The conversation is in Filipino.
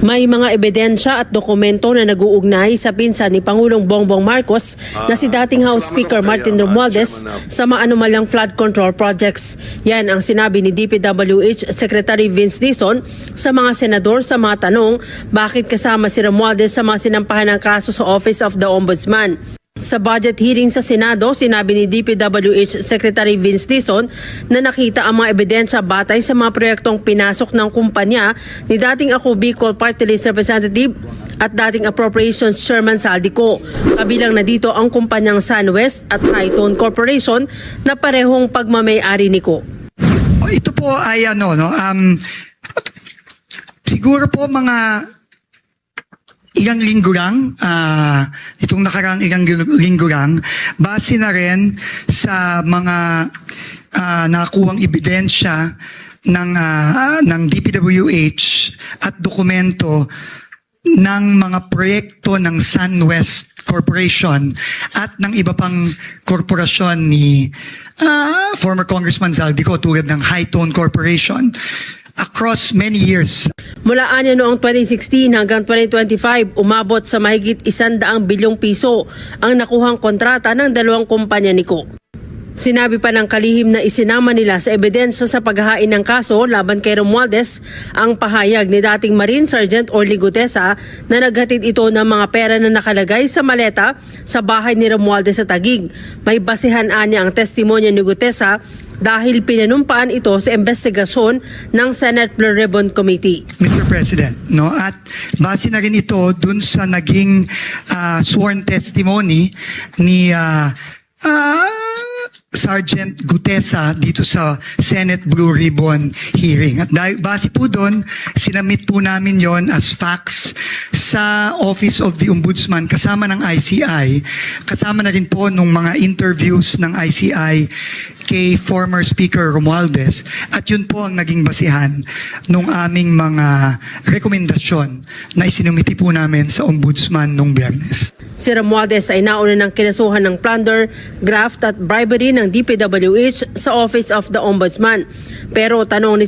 May mga ebidensya at dokumento na nag-uugnay sa pinsan ni Pangulong Bongbong Marcos na si dating House Speaker Martin Romualdez sa maanumalyang flood control projects. Yan ang sinabi ni DPWH Secretary Vince Dizon sa mga senador sa mga tanong bakit kasama si Romualdez sa mga sinampahan ng kaso sa Office of the Ombudsman. Sa budget hearing sa Senado, sinabi ni DPWH Secretary Vince Dizon na nakita ang mga ebidensya batay sa mga proyektong pinasok ng kumpanya ni dating Ako Bicol Party List Representative at dating Appropriations Chairman Saldico. Kabilang na dito ang kumpanyang SunWest at Hightone Corporation na parehong pagmamay-ari ni Ko. Ito po ay siguro po mga ilang linggo lang, itong nakarang ilang linggo lang, base na rin sa mga nakuhang ebidensya ng DPWH at dokumento ng mga proyekto ng SunWest Corporation at ng iba pang korporasyon ni former Congressman Zaldico tulad ng Hightone Corporation across many years. Mula anya noong 2016 hanggang 2025, umabot sa mahigit 100 bilyong piso ang nakuhang kontrata ng dalawang kumpanya ni Ko. Sinabi pa ng kalihim na isinama nila sa ebidensya sa paghahain ng kaso laban kay Romualdez ang pahayag ni dating Marine Sergeant Orly Gutesa na naghatid ito ng mga pera na nakalagay sa maleta sa bahay ni Romualdez sa Taguig. May basehan anya ang testimonya ni Gutesa dahil pinanumpaan ito sa investigasyon ng Senate Blue Ribbon Committee. Mr. President, no, at base na rin ito dun sa naging sworn testimony ni Sergeant Gutesa dito sa Senate Blue Ribbon hearing. At base po doon, sinamit po namin yon as facts sa Office of the Ombudsman kasama ng ICI. Kasama na rin po nung mga interviews ng ICI kay former Speaker Romualdez. At yun po ang naging basihan nung aming mga rekomendasyon na isinumiti po namin sa Ombudsman nung Biyernes. Si Romualdez ay nauna ng kinasuhan ng plunder, graft at bribery ng DPWH sa Office of the Ombudsman. Pero tanong ni